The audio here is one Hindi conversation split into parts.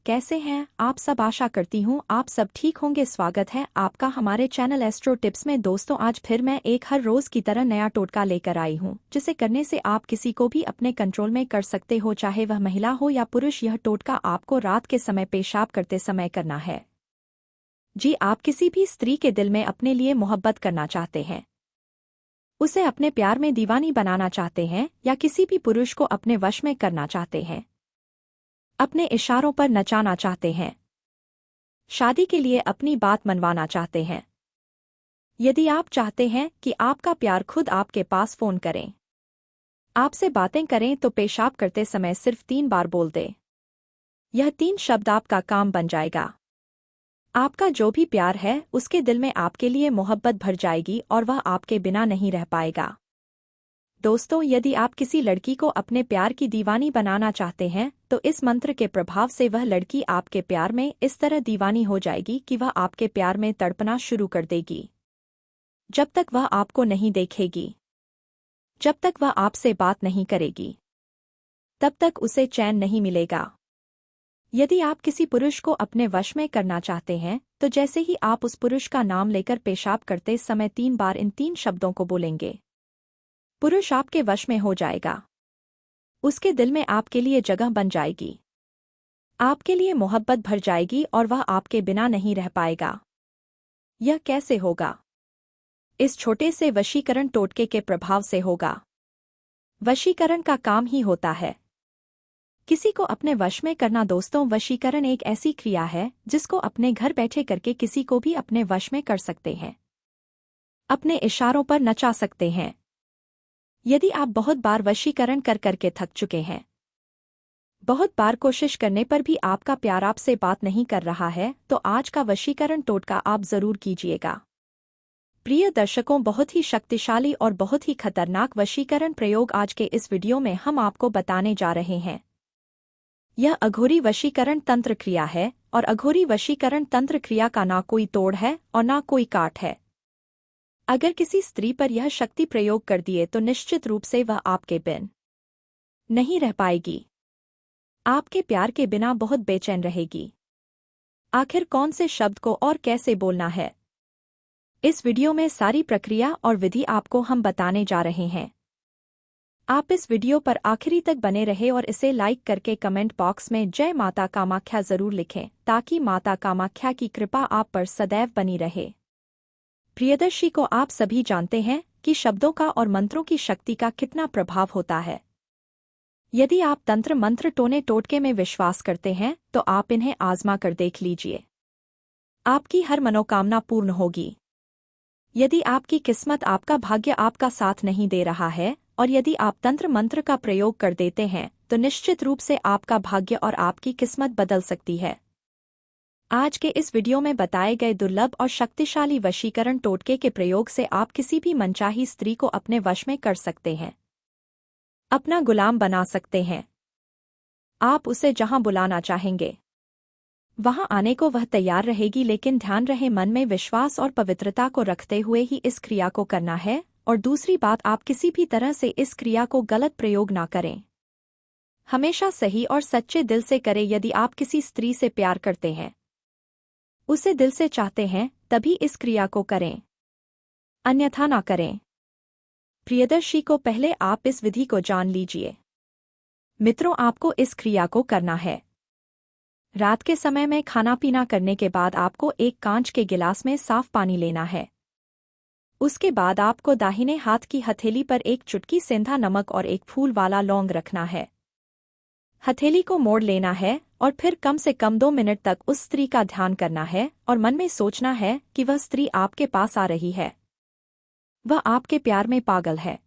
कैसे हैं आप सब। आशा करती हूँ आप सब ठीक होंगे। स्वागत है आपका हमारे चैनल एस्ट्रो टिप्स में। दोस्तों, आज फिर मैं एक हर रोज की तरह नया टोटका लेकर आई हूँ, जिसे करने से आप किसी को भी अपने कंट्रोल में कर सकते हो, चाहे वह महिला हो या पुरुष। यह टोटका आपको रात के समय पेशाब करते समय करना है। जी, आप किसी भी स्त्री के दिल में अपने लिए मोहब्बत करना चाहते हैं, उसे अपने प्यार में दीवानी बनाना चाहते हैं, या किसी भी पुरुष को अपने वश में करना चाहते हैं, अपने इशारों पर नचाना चाहते हैं, शादी के लिए अपनी बात मनवाना चाहते हैं। यदि आप चाहते हैं कि आपका प्यार खुद आपके पास फोन करें, आपसे बातें करें, तो पेशाब करते समय सिर्फ 3 बार बोल दें। यह 3 शब्द आपका काम बन जाएगा। आपका जो भी प्यार है उसके दिल में आपके लिए मोहब्बत भर जाएगी और वह आपके बिना नहीं रह पाएगा। दोस्तों, यदि आप किसी लड़की को अपने प्यार की दीवानी बनाना चाहते हैं, तो इस मंत्र के प्रभाव से वह लड़की आपके प्यार में इस तरह दीवानी हो जाएगी कि वह आपके प्यार में तड़पना शुरू कर देगी। जब तक वह आपको नहीं देखेगी, जब तक वह आपसे बात नहीं करेगी, तब तक उसे चैन नहीं मिलेगा। यदि आप किसी पुरुष को अपने वश में करना चाहते हैं, तो जैसे ही आप उस पुरुष का नाम लेकर पेशाब करते समय 3 बार इन 3 शब्दों को बोलेंगे, पुरुष आपके वश में हो जाएगा। उसके दिल में आपके लिए जगह बन जाएगी, आपके लिए मोहब्बत भर जाएगी और वह आपके बिना नहीं रह पाएगा। यह कैसे होगा? इस छोटे से वशीकरण टोटके के प्रभाव से होगा। वशीकरण का काम ही होता है किसी को अपने वश में करना। दोस्तों, वशीकरण एक ऐसी क्रिया है जिसको अपने घर बैठे करके किसी को भी अपने वश में कर सकते हैं, अपने इशारों पर नचा सकते हैं। यदि आप बहुत बार वशीकरण कर करके थक चुके हैं, बहुत बार कोशिश करने पर भी आपका प्यार आपसे बात नहीं कर रहा है, तो आज का वशीकरण टोटका आप जरूर कीजिएगा। प्रिय दर्शकों, बहुत ही शक्तिशाली और बहुत ही खतरनाक वशीकरण प्रयोग आज के इस वीडियो में हम आपको बताने जा रहे हैं। यह अघोरी वशीकरण तंत्र क्रिया है, और अघोरी वशीकरण तंत्र क्रिया का ना कोई तोड़ है और ना कोई काट है। अगर किसी स्त्री पर यह शक्ति प्रयोग कर दिए तो निश्चित रूप से वह आपके बिन नहीं रह पाएगी, आपके प्यार के बिना बहुत बेचैन रहेगी। आखिर कौन से शब्द को और कैसे बोलना है, इस वीडियो में सारी प्रक्रिया और विधि आपको हम बताने जा रहे हैं। आप इस वीडियो पर आखिरी तक बने रहे और इसे लाइक करके कमेंट बॉक्स में जय माता कामाख्या जरूर लिखें, ताकि माता कामाख्या की कृपा आप पर सदैव बनी रहे। प्रियदर्शी को आप सभी जानते हैं कि शब्दों का और मंत्रों की शक्ति का कितना प्रभाव होता है। यदि आप तंत्र मंत्र टोने टोटके में विश्वास करते हैं, तो आप इन्हें आजमा कर देख लीजिए। आपकी हर मनोकामना पूर्ण होगी। यदि आपकी किस्मत, आपका भाग्य आपका साथ नहीं दे रहा है, और यदि आप तंत्र मंत्र का प्रयोग कर देते हैं, तो निश्चित रूप से आपका भाग्य और आपकी किस्मत बदल सकती है। आज के इस वीडियो में बताए गए दुर्लभ और शक्तिशाली वशीकरण टोटके के प्रयोग से आप किसी भी मनचाही स्त्री को अपने वश में कर सकते हैं, अपना गुलाम बना सकते हैं। आप उसे जहां बुलाना चाहेंगे वहां आने को वह तैयार रहेगी, लेकिन ध्यान रहे मन में विश्वास और पवित्रता को रखते हुए ही इस क्रिया को करना है। और दूसरी बात, आप किसी भी तरह से इस क्रिया को गलत प्रयोग ना करें। हमेशा सही और सच्चे दिल से करें। यदि आप किसी स्त्री से प्यार करते हैं, उसे दिल से चाहते हैं, तभी इस क्रिया को करें, अन्यथा ना करें। प्रियदर्शी को पहले आप इस विधि को जान लीजिए। मित्रों, आपको इस क्रिया को करना है रात के समय में। खाना पीना करने के बाद आपको एक कांच के गिलास में साफ पानी लेना है। उसके बाद आपको दाहिने हाथ की हथेली पर एक चुटकी सेंधा नमक और एक फूल वाला लौंग रखना है। हथेली को मोड़ लेना है और फिर कम से कम 2 मिनट तक उस स्त्री का ध्यान करना है और मन में सोचना है कि वह स्त्री आपके पास आ रही है, वह आपके प्यार में पागल है,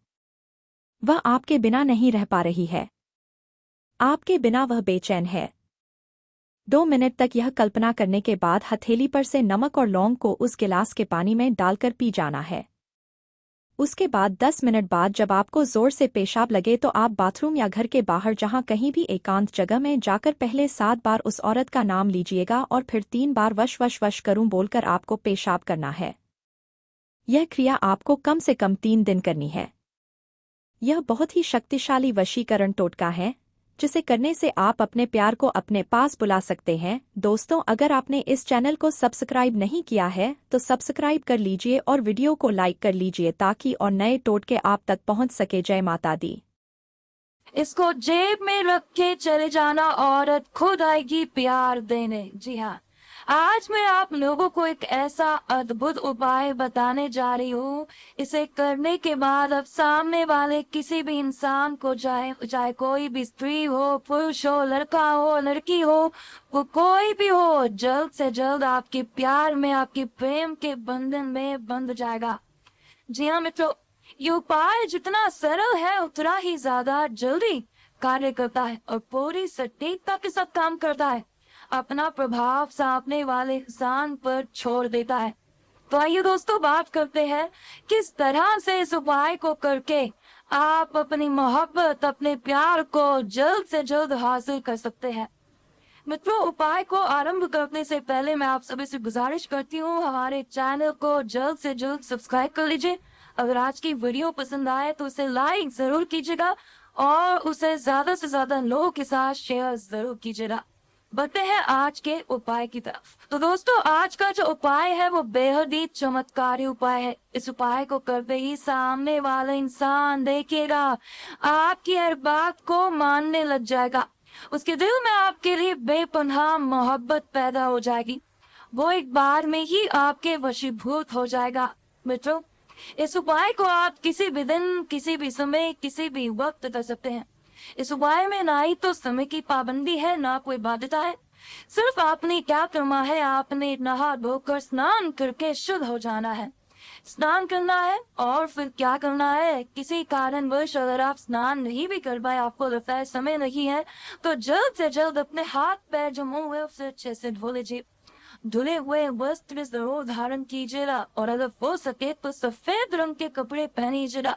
वह आपके बिना नहीं रह पा रही है, आपके बिना वह बेचैन है। 2 मिनट तक यह कल्पना करने के बाद हथेली पर से नमक और लौंग को उस गिलास के पानी में डालकर पी जाना है। उसके बाद 10 मिनट बाद जब आपको जोर से पेशाब लगे, तो आप बाथरूम या घर के बाहर जहां कहीं भी एकांत जगह में जाकर पहले 7 बार उस औरत का नाम लीजिएगा और फिर 3 बार वश वश वश करूं बोलकर आपको पेशाब करना है। यह क्रिया आपको कम से कम 3 दिन करनी है। यह बहुत ही शक्तिशाली वशीकरण टोटका है, जिसे करने से आप अपने प्यार को अपने पास बुला सकते हैं। दोस्तों, अगर आपने इस चैनल को सब्सक्राइब नहीं किया है तो सब्सक्राइब कर लीजिए और वीडियो को लाइक कर लीजिए ताकि और नए टोटके आप तक पहुंच सके। जय माता दी। इसको जेब में रख के चले जाना, औरत खुद आएगी प्यार देने। जी हाँ, आज मैं आप लोगों को एक ऐसा अद्भुत उपाय बताने जा रही हूँ। इसे करने के बाद अब सामने वाले किसी भी इंसान को, चाहे कोई भी स्त्री हो, पुरुष हो, लड़का हो, लड़की हो, वो कोई भी हो, जल्द से जल्द आपके प्यार में, आपके प्रेम के बंधन में बंध जाएगा। जी हाँ मित्रों, ये उपाय जितना सरल है उतना ही ज्यादा जल्दी कार्य करता है और पूरी सटीकता के साथ काम करता है। अपना प्रभाव सामने वाले इंसान पर छोड़ देता है। तो आइए दोस्तों, बात करते हैं किस तरह से इस उपाय को करके आप अपनी मोहब्बत, अपने प्यार को जल्द से जल्द हासिल कर सकते हैं। मित्रों, उपाय को आरंभ करने से पहले मैं आप सभी से गुजारिश करती हूँ, हमारे चैनल को जल्द से जल्द सब्सक्राइब कर लीजिए। अगर आज की वीडियो पसंद आए तो उसे लाइक जरूर कीजिएगा और उसे ज्यादा से ज्यादा लोगों के साथ शेयर जरूर कीजिएगा। बढ़ते हैं आज के उपाय की तरफ। तो दोस्तों, आज का जो उपाय है वो बेहद ही चमत्कारी उपाय है। इस उपाय को करते ही सामने वाला इंसान देखिएगा आपकी हर बात को मानने लग जाएगा। उसके दिल में आपके लिए बेपनाह मोहब्बत पैदा हो जाएगी। वो एक बार में ही आपके वशीभूत हो जाएगा। मित्रों, इस उपाय को आप किसी भी दिन, किसी भी समय, किसी भी वक्त कर सकते हैं। इस उपाय में ना ही तो समय की पाबंदी है, ना कोई बाध्यता है। सिर्फ आपने क्या करना है, आपने नहा धोकर स्नान करके शुद्ध हो जाना है। स्नान करना है और फिर क्या करना है, किसी कारणवश अगर आप स्नान नहीं भी कर पाए, आपको लगता है समय नहीं है, तो जल्द से जल्द अपने हाथ पैर जो मुंह है उसे अच्छे से धो लीजिए। धुले हुए वस्त्र जरूर धारण कीजिएगा और अगर हो सके तो सफेद रंग के कपड़े पहनीजिएगा।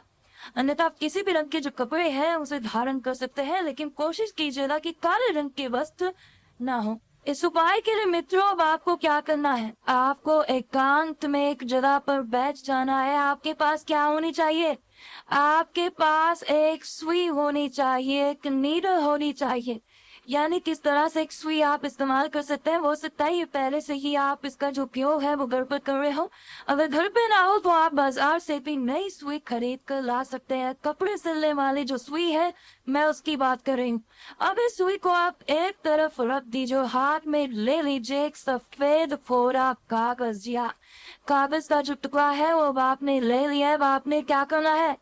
अन्यथा आप किसी भी रंग के जो कपड़े हैं उसे धारण कर सकते हैं, लेकिन कोशिश कीजिएगा कि काले रंग के वस्त्र ना हो। इस उपाय के लिए मित्रों, अब आपको क्या करना है, आपको एकांत में एक जगह पर बैठ जाना है। आपके पास क्या होनी चाहिए, आपके पास एक सुई होनी चाहिए, एक नीडल होनी चाहिए। यानी किस तरह से एक सुई आप इस्तेमाल कर सकते हैं, वो सकता है ये पहले से ही आप इसका जो उपयोग है वो घर पर कर रहे हो। अगर घर पे ना हो तो आप बाजार से भी नई सुई खरीद कर ला सकते हैं। कपड़े सिलने वाली जो सुई है, मैं उसकी बात कर रही हूँ। अब इस सुई को आप एक तरफ रख दीजिए, हाथ में ले लीजिए एक सफेद फोड़ा कागज। जी हाँ, कागज का जो टुकड़ा है वो आपने ले लिया है। आपने क्या करना है,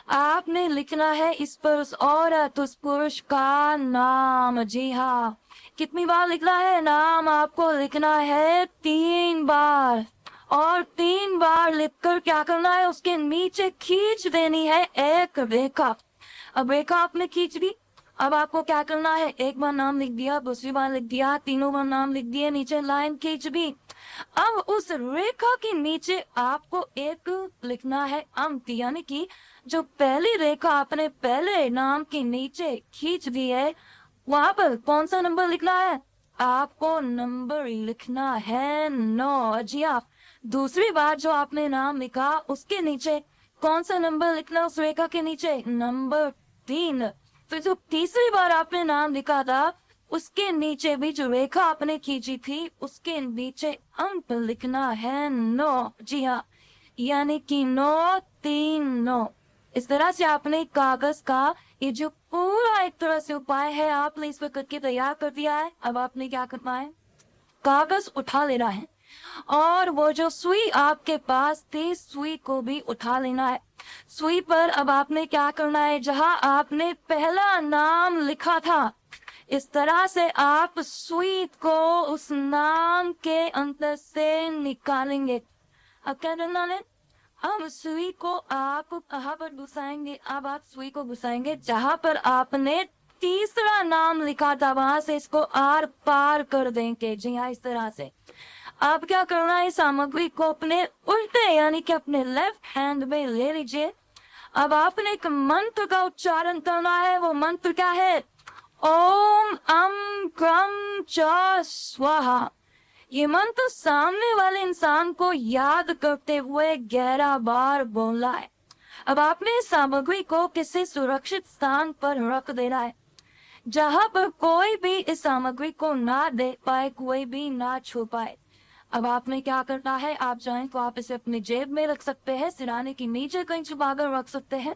आपने लिखना है इस पर उस औरत, उस पुरुष का नाम। जी हाँ, कितनी बार लिखना है, नाम आपको लिखना है 3 बार। और 3 बार लिखकर क्या करना है, उसके नीचे खींच देनी है एक रेखा। अब रेखा आपने खींच दी, अब आपको क्या करना है, एक बार नाम लिख दिया, दूसरी बार लिख दिया, तीनों बार नाम लिख दिया, नीचे लाइन खींच दी। अब उस रेखा के नीचे आपको एक लिखना है अंक, यानी कि जो पहली रेखा आपने पहले नाम के नीचे खींच दी है, वहां पर कौन सा नंबर लिखना है, आपको नंबर लिखना है 9। जी आप दूसरी बार जो आपने नाम लिखा उसके नीचे कौन सा नंबर लिखना, उस रेखा के नीचे नंबर 3। फिर जो तीसरी बार आपने नाम लिखा था उसके नीचे भी जो रेखा आपने खींची थी उसके नीचे अंक लिखना है 9। जी हाँ, यानी कि 9 3 9। इस तरह से आपने कागज का ये जो पूरा एक तरह से उपाय है आपने इस पर करके तैयार कर दिया है। अब आपने क्या करना है, कागज उठा लेना है और वो जो सुई आपके पास थी सुई को भी उठा लेना है। सुई पर अब आपने क्या करना है, जहां आपने पहला नाम लिखा था, इस तरह से आप सुई को उस नाम के अंदर से निकालेंगे। अब क्या करना है, अब सुई को आप कहाँ पर घुसाएंगे, अब आप सुई को घुसाएंगे जहां पर आपने तीसरा नाम लिखा था, वहां से इसको आर पार कर देंगे। जी हाँ, इस तरह से आप क्या करना है, सामग्री को अपने उल्टे यानी कि अपने लेफ्ट हैंड में ले लीजिए। अब आपने एक मंत्र का उच्चारण करना है। वो मंत्र क्या है, ओम अम क्रम च स्वाहा। ये मंत्र सामने वाले इंसान को याद करते हुए 11 बार बोलना है। अब आपने सामग्री को किसी सुरक्षित स्थान पर रख देना है। जहाँ पर कोई भी इस सामग्री को ना देख पाए, कोई भी ना छू पाए। अब आपने क्या करना है, आप चाहें तो आप इसे अपनी जेब में रख सकते हैं, सिराने के नीचे कहीं छुपा कर रख सकते हैं।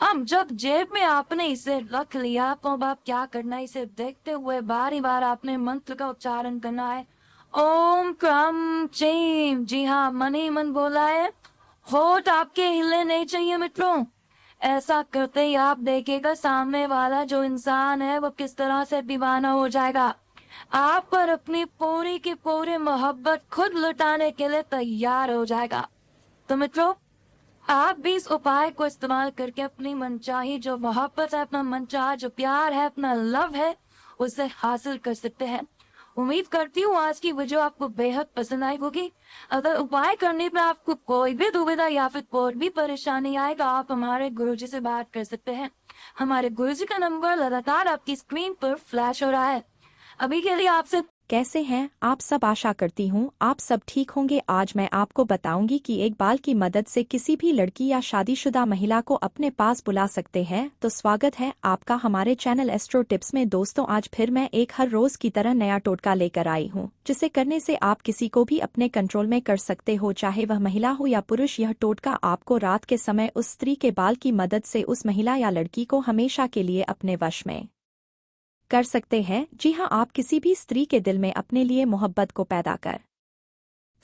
हम जब जेब में आपने इसे रख लिया तो अब आप क्या करना है, इसे देखते हुए बारी बार आपने मंत्र का उच्चारण करना है। ओम क्रम चीम, जी हाँ, मन ही मन बोला है। होठ आपके हिले नहीं चाहिए मित्रों। ऐसा करते ही आप देखिएगा सामने वाला जो इंसान है वो किस तरह से दीवाना हो जाएगा। आप पर अपनी पूरी की पूरी मोहब्बत खुद लुटाने के लिए तैयार हो जाएगा। तो मित्रों, आप भी इस उपाय को इस्तेमाल करके अपनी मनचाही जो मोहब्बत है, अपना मनचाहा जो प्यार है, अपना लव है, उसे हासिल कर सकते हैं। उम्मीद करती हूँ आज की वीडियो आपको बेहद पसंद आई होगी। अगर उपाय करने में आपको कोई भी दुविधा या फिर कोई भी परेशानी आए तो आप हमारे गुरुजी से बात कर सकते हैं। हमारे गुरुजी का नंबर लगातार आपकी स्क्रीन पर फ्लैश हो रहा है। अभी के लिए आपसे कैसे हैं आप सब? आशा करती हूँ आप सब ठीक होंगे। आज मैं आपको बताऊंगी कि एक बाल की मदद से किसी भी लड़की या शादीशुदा महिला को अपने पास बुला सकते हैं। तो स्वागत है आपका हमारे चैनल एस्ट्रो टिप्स में। दोस्तों, आज फिर मैं एक हर रोज की तरह नया टोटका लेकर आई हूँ, जिसे करने से आप किसी को भी अपने कंट्रोल में कर सकते हो, चाहे वह महिला हो या पुरुष। यह टोटका आपको रात के समय उस स्त्री के बाल की मदद से उस महिला या लड़की को हमेशा के लिए अपने वश में कर सकते हैं। जी हाँ, आप किसी भी स्त्री के दिल में अपने लिए मोहब्बत को पैदा कर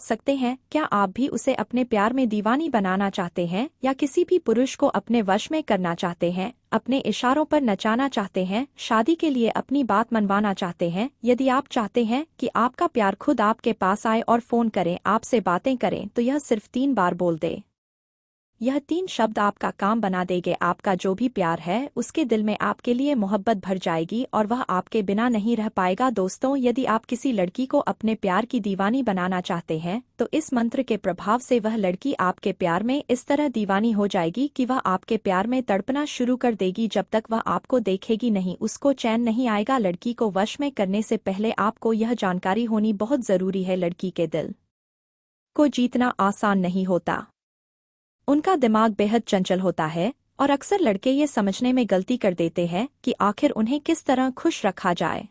सकते हैं। क्या आप भी उसे अपने प्यार में दीवानी बनाना चाहते हैं या किसी भी पुरुष को अपने वश में करना चाहते हैं, अपने इशारों पर नचाना चाहते हैं, शादी के लिए अपनी बात मनवाना चाहते हैं? यदि आप चाहते हैं कि आपका प्यार खुद आपके पास आए और फोन करें, आपसे बातें करें, तो यह सिर्फ 3 बार बोल दे। यह 3 शब्द आपका काम बना देंगे। आपका जो भी प्यार है उसके दिल में आपके लिए मोहब्बत भर जाएगी और वह आपके बिना नहीं रह पाएगा। दोस्तों, यदि आप किसी लड़की को अपने प्यार की दीवानी बनाना चाहते हैं तो इस मंत्र के प्रभाव से वह लड़की आपके प्यार में इस तरह दीवानी हो जाएगी कि वह आपके प्यार में तड़पना शुरू कर देगी। जब तक वह आपको देखेगी नहीं, उसको चैन नहीं आएगा। लड़की को वश में करने से पहले आपको यह जानकारी होनी बहुत जरूरी है, लड़की के दिल को जीतना आसान नहीं होता। उनका दिमाग बेहद चंचल होता है और अक्सर लड़के ये समझने में गलती कर देते हैं कि आखिर उन्हें किस तरह खुश रखा जाए।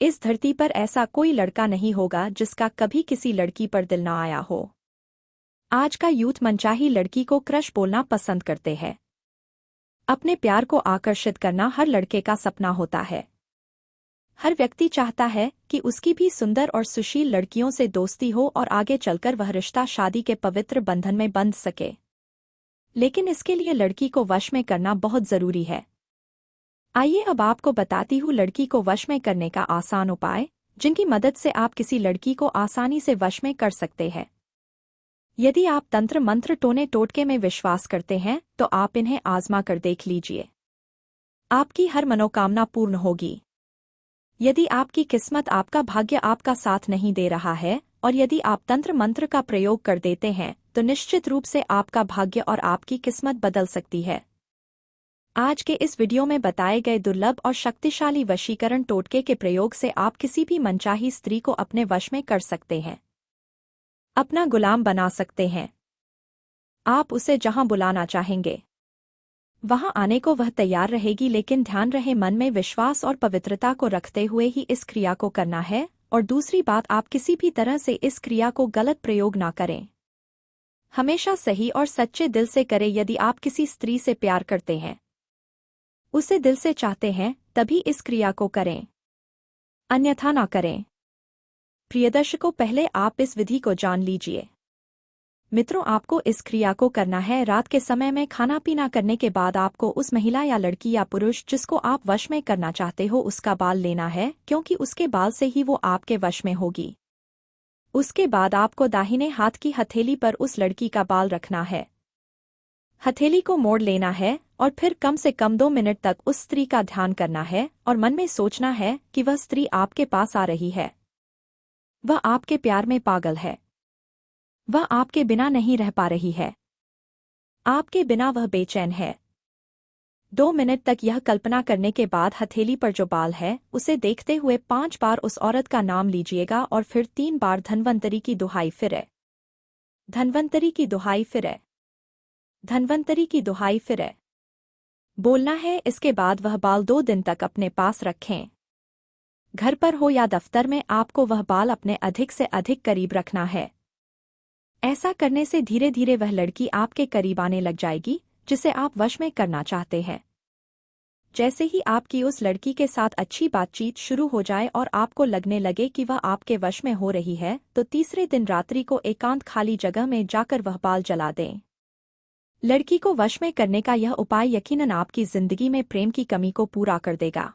इस धरती पर ऐसा कोई लड़का नहीं होगा जिसका कभी किसी लड़की पर दिल ना आया हो। आज का यूथ मनचाही लड़की को क्रश बोलना पसंद करते हैं। अपने प्यार को आकर्षित करना हर लड़के का सपना होता है। हर व्यक्ति चाहता है कि उसकी भी सुंदर और सुशील लड़कियों से दोस्ती हो और आगे चलकर वह रिश्ता शादी के पवित्र बंधन में बंध सके। लेकिन इसके लिए लड़की को वश में करना बहुत जरूरी है। आइए अब आपको बताती हूँ लड़की को वश में करने का आसान उपाय, जिनकी मदद से आप किसी लड़की को आसानी से वश में कर सकते हैं। यदि आप तंत्र मंत्र टोने टोटके में विश्वास करते हैं तो आप इन्हें आजमा कर देख लीजिए। आपकी हर मनोकामना पूर्ण होगी। यदि आपकी किस्मत, आपका भाग्य आपका साथ नहीं दे रहा है और यदि आप तंत्र मंत्र का प्रयोग कर देते हैं तो निश्चित रूप से आपका भाग्य और आपकी किस्मत बदल सकती है। आज के इस वीडियो में बताए गए दुर्लभ और शक्तिशाली वशीकरण टोटके के प्रयोग से आप किसी भी मनचाही स्त्री को अपने वश में कर सकते हैं, अपना गुलाम बना सकते हैं। आप उसे जहां बुलाना चाहेंगे वहां आने को वह तैयार रहेगी, लेकिन ध्यान रहे मन में विश्वास और पवित्रता को रखते हुए ही इस क्रिया को करना है। और दूसरी बात, आप किसी भी तरह से इस क्रिया को गलत प्रयोग ना करें। हमेशा सही और सच्चे दिल से करें। यदि आप किसी स्त्री से प्यार करते हैं, उसे दिल से चाहते हैं, तभी इस क्रिया को करें, अन्यथा ना करें। प्रिय दर्शकों, पहले आप इस विधि को जान लीजिए। मित्रों, आपको इस क्रिया को करना है रात के समय में खाना पीना करने के बाद। आपको उस महिला या लड़की या पुरुष जिसको आप वश में करना चाहते हो उसका बाल लेना है, क्योंकि उसके बाल से ही वो आपके वश में होगी। उसके बाद आपको दाहिने हाथ की हथेली पर उस लड़की का बाल रखना है। हथेली को मोड़ लेना है और फिर कम से कम 2 मिनट तक उस स्त्री का ध्यान करना है और मन में सोचना है कि वह स्त्री आपके पास आ रही है, वह आपके प्यार में पागल है, वह आपके बिना नहीं रह पा रही है, आपके बिना वह बेचैन है। 2 मिनट तक यह कल्पना करने के बाद हथेली पर जो बाल है उसे देखते हुए 5 बार उस औरत का नाम लीजिएगा और फिर 3 बार धन्वंतरी की दुहाई फिरे, धन्वंतरी की दुहाई फिरे, धन्वंतरी की दुहाई फिरे। बोलना है। इसके बाद वह बाल 2 दिन तक अपने पास रखें। घर पर हो या दफ्तर में आपको वह बाल अपने अधिक से अधिक करीब रखना है। ऐसा करने से धीरे धीरे वह लड़की आपके करीब आने लग जाएगी जिसे आप वश में करना चाहते हैं। जैसे ही आपकी उस लड़की के साथ अच्छी बातचीत शुरू हो जाए और आपको लगने लगे कि वह आपके वश में हो रही है, तो तीसरे दिन रात्रि को एकांत खाली जगह में जाकर वह बाल जला दें। लड़की को वश में करने का यह उपाय यकीनन आपकी जिंदगी में प्रेम की कमी को पूरा कर देगा।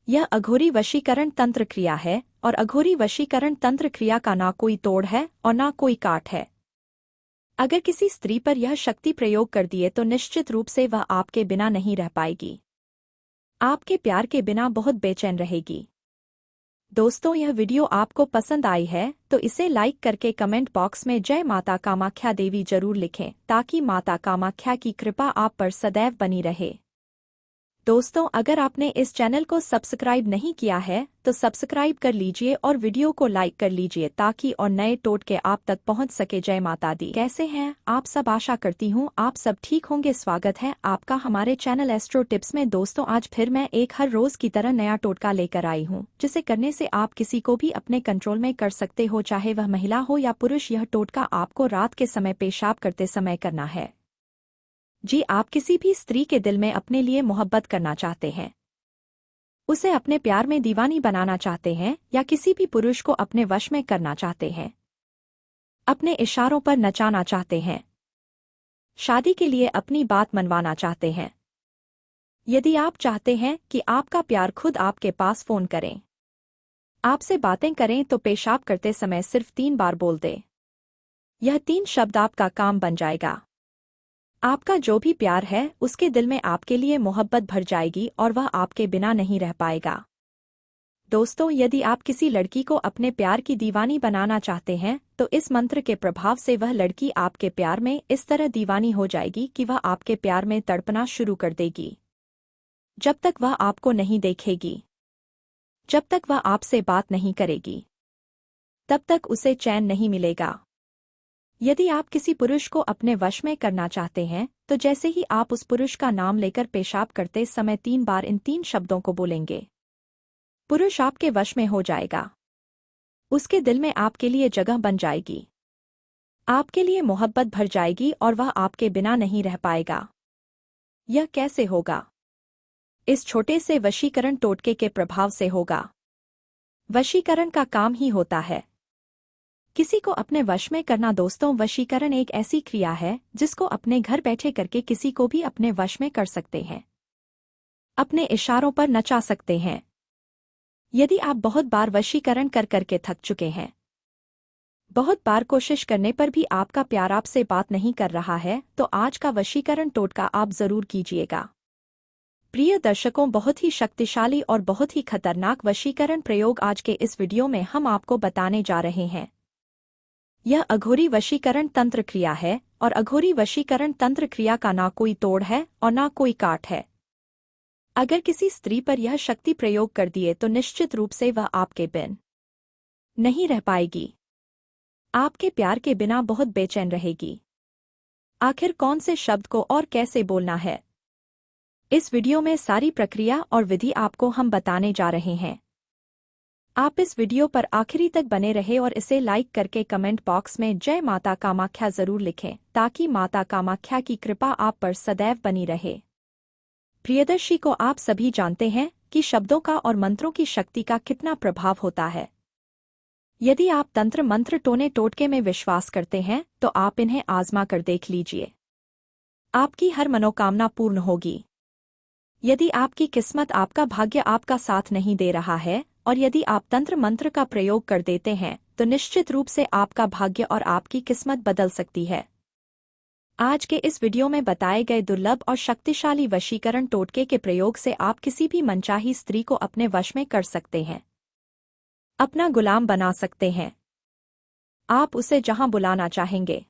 यह अघोरी वशीकरण तंत्र क्रिया है और अघोरी वशीकरण तंत्र क्रिया का ना कोई तोड़ है और ना कोई काट है। अगर किसी स्त्री पर यह शक्ति प्रयोग कर दिए तो निश्चित रूप से वह आपके बिना नहीं रह पाएगी। आपके प्यार के बिना बहुत बेचैन रहेगी। दोस्तों, यह वीडियो आपको पसंद आई है तो इसे लाइक करके कमेंट बॉक्स में जय माता कामाख्या देवी जरूर लिखें ताकि माता कामाख्या की कृपा आप पर सदैव बनी रहे। दोस्तों, अगर आपने इस चैनल को सब्सक्राइब नहीं किया है तो सब्सक्राइब कर लीजिए और वीडियो को लाइक कर लीजिए ताकि और नए टोटके आप तक पहुंच सके। जय माता दी। कैसे हैं आप सब? आशा करती हूं आप सब ठीक होंगे। स्वागत है आपका हमारे चैनल एस्ट्रो टिप्स में। दोस्तों, आज फिर मैं एक हर रोज की तरह नया टोटका लेकर आई हूं जिसे करने से आप किसी को भी अपने कंट्रोल में कर सकते हो, चाहे वह महिला हो या पुरुष। यह टोटका आपको रात के समय पेशाब करते समय करना है। जी, आप किसी भी स्त्री के दिल में अपने लिए मोहब्बत करना चाहते हैं, उसे अपने प्यार में दीवानी बनाना चाहते हैं या किसी भी पुरुष को अपने वश में करना चाहते हैं, अपने इशारों पर नचाना चाहते हैं, शादी के लिए अपनी बात मनवाना चाहते हैं। यदि आप चाहते हैं कि आपका प्यार खुद आपके पास फोन करें, आपसे बातें करें, तो पेशाब करते समय सिर्फ 3 बार बोल दें। यह 3 शब्द आपका काम बन जाएगा। आपका जो भी प्यार है उसके दिल में आपके लिए मोहब्बत भर जाएगी और वह आपके बिना नहीं रह पाएगा। दोस्तों, यदि आप किसी लड़की को अपने प्यार की दीवानी बनाना चाहते हैं तो इस मंत्र के प्रभाव से वह लड़की आपके प्यार में इस तरह दीवानी हो जाएगी कि वह आपके प्यार में तड़पना शुरू कर देगी। जब तक वह आपको नहीं देखेगी, जब तक वह आपसे बात नहीं करेगी, तब तक उसे चैन नहीं मिलेगा। यदि आप किसी पुरुष को अपने वश में करना चाहते हैं तो जैसे ही आप उस पुरुष का नाम लेकर पेशाब करते समय 3 बार इन 3 शब्दों को बोलेंगे, पुरुष आपके वश में हो जाएगा। उसके दिल में आपके लिए जगह बन जाएगी, आपके लिए मोहब्बत भर जाएगी और वह आपके बिना नहीं रह पाएगा। यह कैसे होगा? इस छोटे से वशीकरण टोटके के प्रभाव से होगा। वशीकरण का काम ही होता है किसी को अपने वश में करना। दोस्तों, वशीकरण एक ऐसी क्रिया है जिसको अपने घर बैठे करके किसी को भी अपने वश में कर सकते हैं, अपने इशारों पर नचा सकते हैं। यदि आप बहुत बार वशीकरण कर करके थक चुके हैं, बहुत बार कोशिश करने पर भी आपका प्यार आपसे बात नहीं कर रहा है, तो आज का वशीकरण टोटका आप जरूर कीजिएगा। प्रिय दर्शकों, बहुत ही शक्तिशाली और बहुत ही खतरनाक वशीकरण प्रयोग आज के इस वीडियो में हम आपको बताने जा रहे हैं। यह अघोरी वशीकरण तंत्र क्रिया है और अघोरी वशीकरण तंत्र क्रिया का ना कोई तोड़ है और ना कोई काट है। अगर किसी स्त्री पर यह शक्ति प्रयोग कर दिए तो निश्चित रूप से वह आपके बिन नहीं रह पाएगी, आपके प्यार के बिना बहुत बेचैन रहेगी। आखिर कौन से शब्द को और कैसे बोलना है, इस वीडियो में सारी प्रक्रिया और विधि आपको हम बताने जा रहे हैं। आप इस वीडियो पर आखिरी तक बने रहे और इसे लाइक करके कमेंट बॉक्स में जय माता कामाख्या जरूर लिखें ताकि माता कामाख्या की कृपा आप पर सदैव बनी रहे। प्रियदर्शी को आप सभी जानते हैं कि शब्दों का और मंत्रों की शक्ति का कितना प्रभाव होता है। यदि आप तंत्र मंत्र टोने टोटके में विश्वास करते हैं तो आप इन्हें आजमा कर देख लीजिए, आपकी हर मनोकामना पूर्ण होगी। यदि आपकी किस्मत, आपका भाग्य आपका साथ नहीं दे रहा है और यदि आप तंत्र मंत्र का प्रयोग कर देते हैं तो निश्चित रूप से आपका भाग्य और आपकी किस्मत बदल सकती है। आज के इस वीडियो में बताए गए दुर्लभ और शक्तिशाली वशीकरण टोटके के प्रयोग से आप किसी भी मनचाही स्त्री को अपने वश में कर सकते हैं, अपना गुलाम बना सकते हैं। आप उसे जहां बुलाना चाहेंगे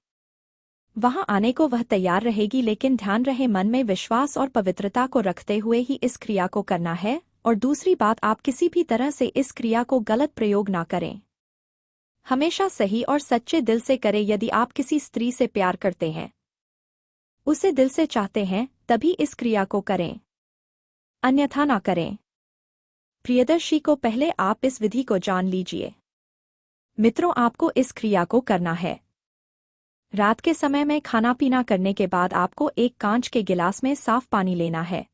वहां आने को वह तैयार रहेगी, लेकिन ध्यान रहे मन में विश्वास और पवित्रता को रखते हुए ही इस क्रिया को करना है। और दूसरी बात, आप किसी भी तरह से इस क्रिया को गलत प्रयोग ना करें, हमेशा सही और सच्चे दिल से करें। यदि आप किसी स्त्री से प्यार करते हैं, उसे दिल से चाहते हैं तभी इस क्रिया को करें, अन्यथा ना करें। प्रियदर्शी को पहले आप इस विधि को जान लीजिए। मित्रों, आपको इस क्रिया को करना है। रात के समय में खाना पीना करने के बाद आपको एक कांच के गिलास में साफ पानी लेना है।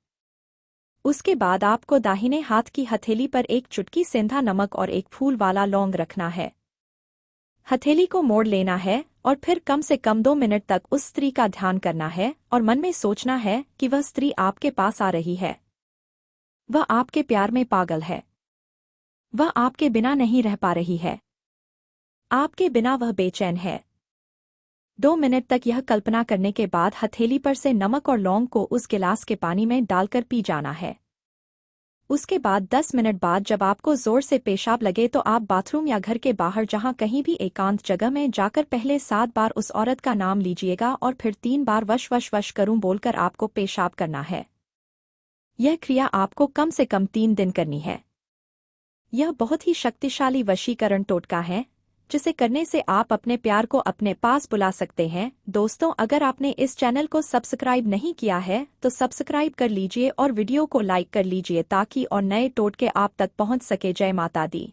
उसके बाद आपको दाहिने हाथ की हथेली पर एक चुटकी सेंधा नमक और एक फूल वाला लौंग रखना है। हथेली को मोड़ लेना है और फिर कम से कम 2 मिनट तक उस स्त्री का ध्यान करना है और मन में सोचना है कि वह स्त्री आपके पास आ रही है। वह आपके प्यार में पागल है। वह आपके बिना नहीं रह पा रही है। आपके बिना वह बेचैन है। 2 मिनट तक यह कल्पना करने के बाद हथेली पर से नमक और लौंग को उस गिलास के पानी में डालकर पी जाना है। उसके बाद 10 मिनट बाद जब आपको जोर से पेशाब लगे तो आप बाथरूम या घर के बाहर जहां कहीं भी एकांत जगह में जाकर पहले 7 बार उस औरत का नाम लीजिएगा और फिर 3 बार वश वश वश करूं बोलकर आपको पेशाब करना है। यह क्रिया आपको कम से कम 3 दिन करनी है। यह बहुत ही शक्तिशाली वशीकरण टोटका है जिसे करने से आप अपने प्यार को अपने पास बुला सकते हैं। दोस्तों, अगर आपने इस चैनल को सब्सक्राइब नहीं किया है तो सब्सक्राइब कर लीजिए और वीडियो को लाइक कर लीजिए ताकि और नए टोटके आप तक पहुंच सके। जय माता दी।